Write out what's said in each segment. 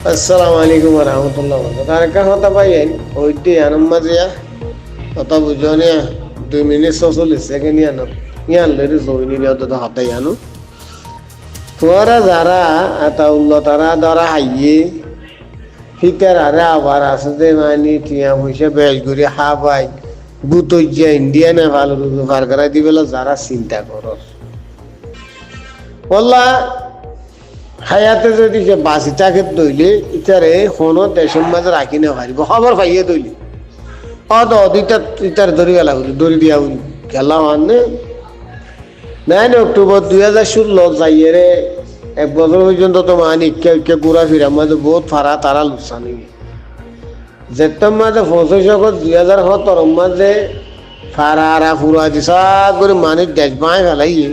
আসসালামু আলাইকুম রহমতুল্লাহ তার একটা কথা পাইয়েন ওইটি আনম মাজিয়া কথা বুঝনিয়া 2 মিনিট 46 সেকেন্ড ইয়ান লরি জমিনি তো হাতে ইয়ানো তোরা যারা আতা উল্ল তারা ধরা হাইয়ে হিতার আরে আবার আছে যে মানে টিয়া পয়সা বেশ করে হাবাই বুতইয়া ইন্ডিয়ানে ভালো রূপে পার করাই দিবেলা যারা চিন্তা করো বললা হায়াতে যদি সে বাঁচি থাকে দইলে ইতারে কোনো দেশের মাঝে রাখি না পারিব খবর পাইয়ে দইলে ইতার ধরি গেলা ধরি দিয়া গেলা মানে 9 অক্টোবর 2016 যাইয়ে রে 1 বছর পর্যন্ত তো মানে ইকে ঘোরাফেরা মাঝে বহুত ফারা তারা লুকসান হয়ে যেতাম মাঝে 25 আগস্ট 2017 মাঝে ফারা আরা ফুরা দিশা করে মানুষ দেশ বাঁয় ফেলাইয়ে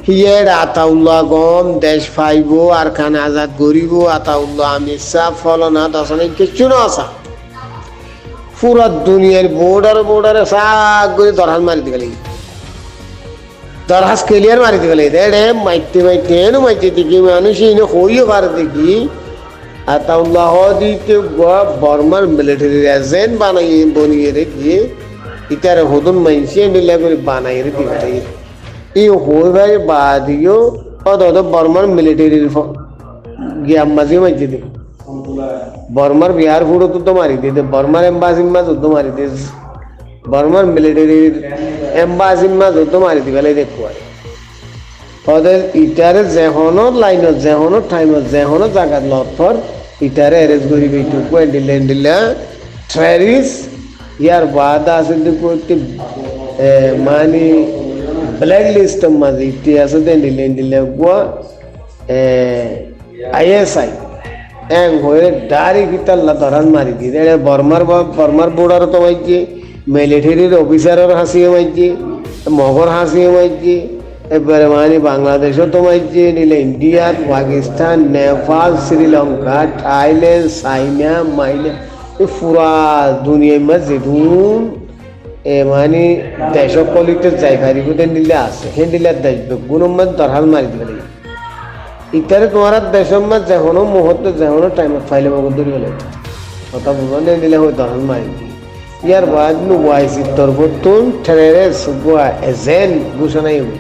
হিয়ের আতাউল্লাহ গম দেশ পাইব আর খান আজাদ গরিব আতাউল্লাহ আমির শাহ ফলনা দশনে কিচ্ছু না আসা পুরা দুনিয়ার বোর্ডারে সাগ করে দরহাজ মারি দিয়ে গেলে দরহাজ ক্লিয়ার মারি দিয়ে গেলে রে মাইতে এনো মাইতে দেখি মানুষ এনে হইও পারে দেখি আতাউল্লাহ দিতে বর্মার মিলিটারি এজেন্ট বনিয়ে রেখে ইতার হদুন মাইনসি মিলে করে বানাই রেখে এই হয়ে বাদিও বর্মার মিলিটারির গিয়াম মাঝে মাঝে দে বর্মার বিহার ফুড়ো তো মারি দিয়ে বর্মার এম্বাসির মাঝ তো মারি দিয়ে বর্মার মিলিটারির এম্বাসির মাঝ তো মারি দিয়ে গেলে দেখো ওদের ইটারে যেহনো লাইনত যেহনো টাইমত যেহনো জায়গাত লটফর ইটারে অ্যারেস্ট করিবে এইটুকু দিলে ট্রেরিস ইয়ার বাদ আছে মানে ব্ল্যাক লিস্ট মাঝে ইতিহাস দিলে গুয়া ISI এং হয়ে ডারি কিতাল্লা ধরান মারি দিয়ে বর্মার বোর্ডারও তো মাইছে মিলিটারির অফিসারের হাসিয়ে মাইছে মগর হাসিয়ে মাইছে এবারে মানে বাংলাদেশও তো মাইছে নিলে ইন্ডিয়া পাকিস্তান নেপাল শ্রীলঙ্কা থাইল্যান্ড চাইনা মাইনা পুরা দুনিয়ার মাঝে মানে দেশক কলিতে যাই পারিব দিলে আছে সেই দিলে দেখবে গুণমান দরহাল মারি দিবে ইতারে তোমার দেশের মাঝ যেহনো মুহূর্তে যেহনো টাইমত ফাইলে মগর ধরি গেলে কথা বুঝে দিলে হয় দরহাল মারি ইয়ার বাদ ওয়াইসির তরফতুন ঠেরে সুগুয়া এজেন্ট ঘোষণাই হই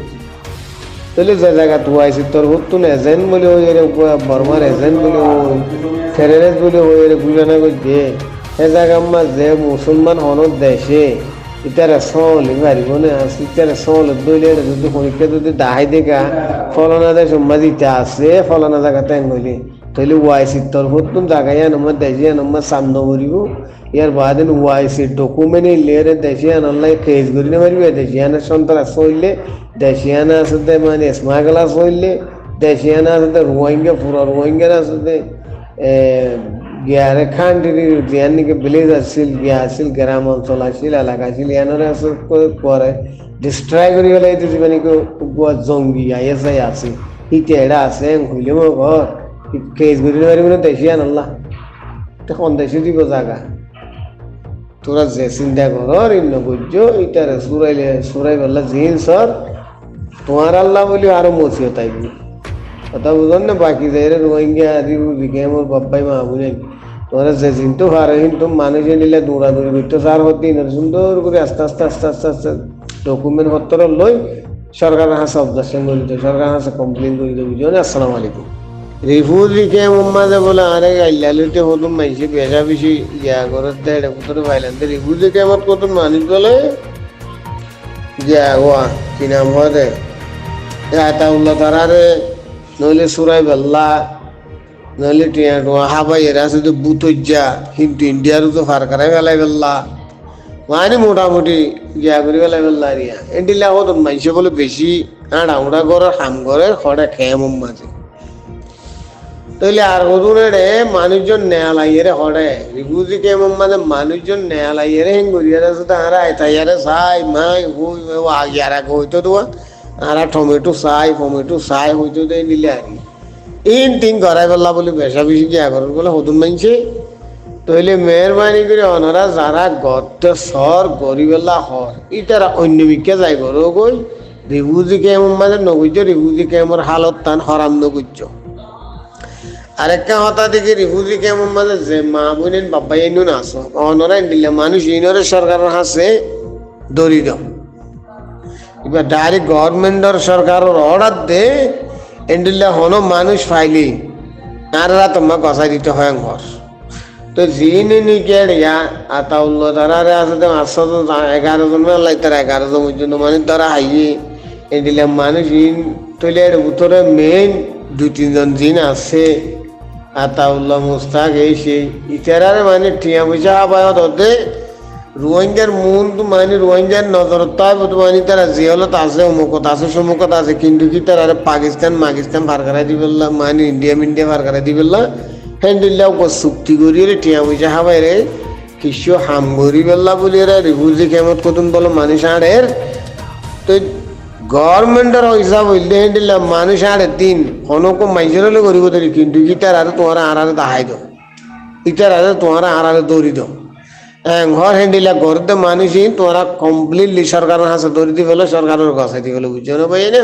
তাহলে যে জায়গা ওয়াইসির তরফতুন এজেন্ট বলে হই এর বর্মার এজেন্ট বলে হই ঠেরেস বলে হই এর ঘোষণা করছে সে জায়গার মাঝে মুসলমান হন দেশে ইতারা সলি পারিব না ইতারা সল দইলে যদি পরীক্ষা যদি দাহাই দেখা ফলনা দেয় সম্মাদ ইটা আছে ফলনা জায়গাতে গলি তাহলে ওয়াইসির তরফতুন জায়গায় আমার দেশে আমার সামনে করিব ইয়ার বাদে ওয়াইসির ডকুমেন্ট ইলে দেশিয়ান অনলাইন কেস করি না পারিবে দেশিয়ানের সন্তান চললে দেশিয়ানা আছে মানে স্মাগলার চললে দেশিয়ানা আছে রোহিঙ্গা পুরা রোহিঙ্গার আছে গিয়ারে খান্ডির জিয়ান নাকি ভিলেজ আসছিল গিয়া আসছিল গ্রাম অঞ্চল আসছিল এলাকা আসছিল ইয়ানোরে আছে পরে ডিস্ট্রয় করি গেলে এই মানে জঙ্গি ISI আছে ইতে এটা আছে হইলে মো ঘর কেস করি না পারিব না দেশিয়ান আল্লাহ তখন দেশে দিব জায়গা তোরা যে চিন্তা কর ইন্ন বুঝছ ইটারে সুরাই বললা জিন্সর তোমার আল্লাহ বলি আরো মসিও তাইবি কথা বুঝন না বাকি যাই রোহিঙ্গা আদি বিকেমর বাপ্পাই মা বুঝেন তোরা যে চিন্তু পারে কিন্তু মানুষে নিলে দৌড়াদৌড়ি করতে সার হতে সুন্দর করে আস্তে ডকুমেন্ট পত্র লই সরকারের হাসে অবজাকশন করি দেয় সরকারের হাসে কমপ্লেন করি দেয় বুঝো না আসসালামু আলাইকুম রিফিউজি ক্যাম্প মাঝে বলে আরে গাইলালিতে হতুন মাইসে বেশা বেশি ইয়া করত দেয় এটা কোথাও পাইলেন তো রিফিউজি ক্যাম্পত কত মানুষ বলে ইয়া ওয়া কি নাম হয় আতাউল্লাহ তারারে নইলে সুরাই বেল্লা নইলে টিয়া টোয়া হাবাই এরা শুধু বুতজ্জা কিন্তু ইন্ডিয়ারও তো ফার করাই বেলাই বেল্লা মানে মোটামুটি গিয়া করি বেলাই বেল্লা রিয়া এন্ডিলা হত মাইসে বলে বেশি আড়াউড়া করে হাম করে খড়ে খেয়ে মাঝে তাইলে আর হদুরে রে মানুষজন নেয়া লাইয়ে রে হড়ে রিফিউজি ক্যাম্প মানে মানুষজন নেয়া লাইয়ে রে হেং করিয়ারে শুধু আরা আইতাইয়ারে সাই মাই হই আগিয়ারা হইতো দোয়া আরা টমেটো চাই হইতো দেয় নিলে আর তিন করাই পেলা বলে বেশা বেশি গিয়া করার বলে হতুন মানছে তাহলে মেহরবানি করে ওনারা যারা গর্তে সর গরিবেলা হর ইতারা অন্য বিকে যাই করো কই রিফিউজি ক্যাম্প মানে নগৈজ রিফিউজি ক্যাম্পর হালত টান হরাম নগৈজ আরেকটা হতা দেখি রিফিউজি কেমন মাঝে যে মা বোনেন বাবা ইনুন আসো অনরাইন দিলে মানুষ ইনরে সরকারের হাসে দরিদ্র এবার ডাইরেক্ট গভর্নমেন্টর সরকারের অর্ডার দে এন্ডিল্লা হনো মানুষ ফাইলি আর তোমার কষাই দিতে হয় ঘর তো যিনি নিকের ইয়া আতাউল্লাহ তারা আছে তো 11 জন মেলাই তারা 11 জন পর্যন্ত মানে তারা হাইয়ে এন্ডিল্লা মানুষ ইন তৈলের উত্তরে মেইন 2-3 জন জিন আছে আতাউল্লাহ মুস্তাক এই সেই ইতারারে মানে টিয়া পয়সা আবায়ত হতে রোহিঙ্গার মূল তো মানে রোহিঙ্গার নজর তাই মানে তারা জিয়ালত আছে অমুকত আছে সমুকত আছে কিন্তু কি তারা পাকিস্তান পার করাই দিবেল্লা মানে ইন্ডিয়া পার করাই দিবেল্লা হ্যান্ডিল্লা চুক্তি করিয়ে টিয়া পয়সা হাবাই রে কিছু হাম করি বেল্লা বলি রে রিফিউজি কেমত কতুন বলো মানুষ আড়ের তো গভর্নমেন্টের হিসাব হইলে হ্যান্ডিল্লা মানুষ আড়ে দিন অনকম মাইজের হলে করিব তৈরি কিন্তু গীতার আরে তোমার আড়ারে দাহাই দো ইটার আরে তোমার আড়ারে দৌড়ি দো ঘর হ্যান্ডিলা করতে মানুষই তোমরা কমপ্লিটলি সরকারের হাতে দৌড়ি দিয়ে ফেলো সরকারের গছাই দিয়ে ফেলো বুঝছো না ভাই না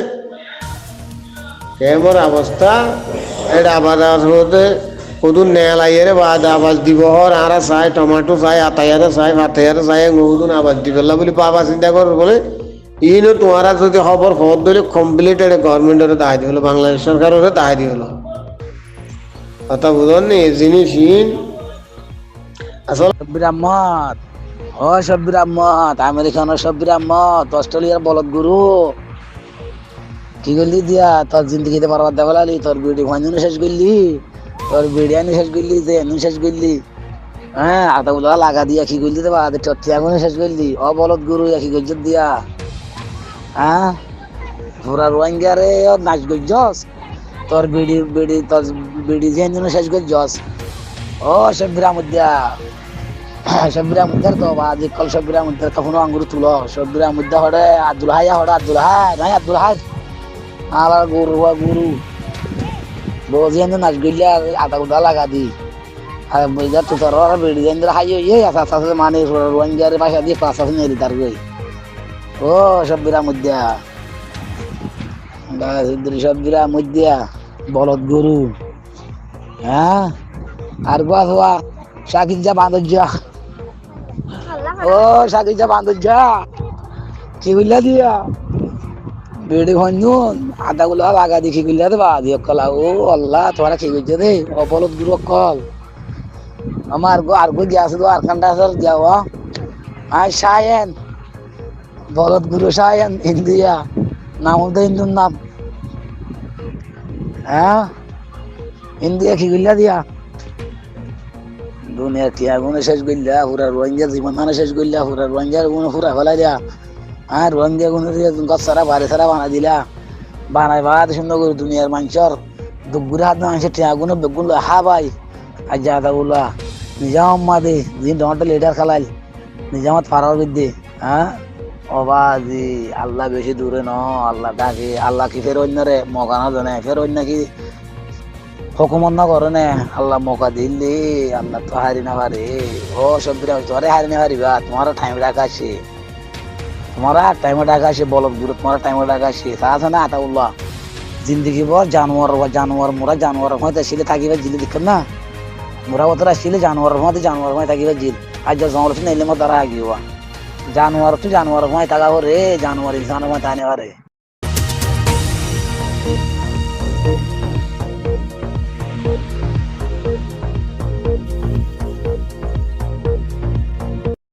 কেমন অবস্থা এটা আবাদ হতে কদুন নেল আইয়েরে বাদ আবাজ দিব হর আরা চাই টমাটো চাই আতাইয়ারে চাই ভাতাইয়ারে চাই নতুন আবাজ দি ফেললা বলে বাবা চিন্তা কর বলে ইনো তোমারা যদি খবর ধরে কমপ্লিট এটা গভর্নমেন্টের দায় দিয়ে হলো বাংলাদেশ সরকারের দায় দিয়ে হলো কথা বুঝুন নি জিনিস শব্বির আহমদ ও শব্বির আহমদ আমেরিকানের শব্বির আহমদ অস্ট্রেলিয়ার বলদ গুরু কি করলি দিয়া তোর জিন্দগিতে বরবাদ দেখালি তোর বিড়ি ভাঙনি শেষ করলি তোর বিরিয়ানি শেষ করলি যে শেষ করলি হ্যাঁ আদাগুলো লাগা দিয়া কি করলি দেবা টটি আগুনে শেষ করলি ও বলদ গুরু কি করছ দিয়া হ্যাঁ পুরা রোহিঙ্গারে নাচ গজ্জস তোর বিড়ি যে শেষ করছস ও শব্বির আহমদ দিয়া শব্বির আহমদের তো আজকাল শব্বির আহমদের কখনো আঙ্গুর তুলো শব্বির আহমদ হড়ে আব্দুল হাই নাই আব্দুল হাই আর গুরু বোঝি নাচ গইলে আধা ঘন্টা লাগা দি আর বুঝা তো তোর বেড়ি দেন হাই ইয়ে আসা মানে রোহিঙ্গার ভাষা দিয়ে পাঁচ আছে নেই তার গই ও শব্বির আহমদ দিয়া শব্বির আহমদ দিয়া বলদ গুরু হ্যাঁ আর গোয়া শাকিল যা বাঁধর যা ও শাকিল যা বাঁধর যা কি বললা দিয়া বেড়ে ভঞ্জন আধা গুলো লাগা দেখি গিলা দেবা দিয়ে কলা ও আল্লাহ তোরা কি করছে রে অবলত গুরু কল আমার গো আর গো গিয়াছে তো আর কান্ডা সর যাওয়া আই সায়েন বলত গুরু সায়েন ইন্ডিয়া নাম তো হিন্দুর নাম হ্যাঁ ইন্ডিয়া কি গিলা দিয়া দুনিয়ার কি আগুনে শেষ করলা পুরা রোহিঙ্গার জীবন মানে শেষ করলা পুরা রোহিঙ্গার গুণে পুরা ফেলাই দিয়া আর রোহিঙ্গা গুণে দিয়ে গছ সারা বাড়ি সারা বানাই দিলা বানাই বাদ সুন্দর করে দুনিয়ার মানুষের দুগুরে হাত মানুষের টিয়া গুণে বেগুন হা ভাই আর যা গুলা নিজাম মাদে যিনি ডনটা লিডার খেলাইল নিজামত ফারার বিদ্যে হ্যাঁ অবাজি আল্লাহ বেশি দূরে ন আল্লাহ ডাকে আল্লাহ কি ফের অন্য রে মকানো জানে ফের অন্য কি হুকুমত না করে নে আল্লাহ মৌকা দিল্লি আল্লাহ তো হারি না পারে ও সব তোরে হারি না পারিবা তোমার টাইম রাখা আছে তোমারা টাইমে ডাকা আসে বলদ গুরু তোমার টাইমে ডাকা আসে আছে না আতাউল্লাহ জিন্দগি বর জানোয়ার মোরা জানোয়ার হয়তো আসলে থাকিবে জিলে দেখেন না মোরা ওতরা আসলে জানোয়ার হয় থাকিবে জিল আজ যা জঙ্গল নেইলে মো তারা আগিবা জানোয়ার হয় থাকা রে জানোয়ার ইনসান হয় তানে পারে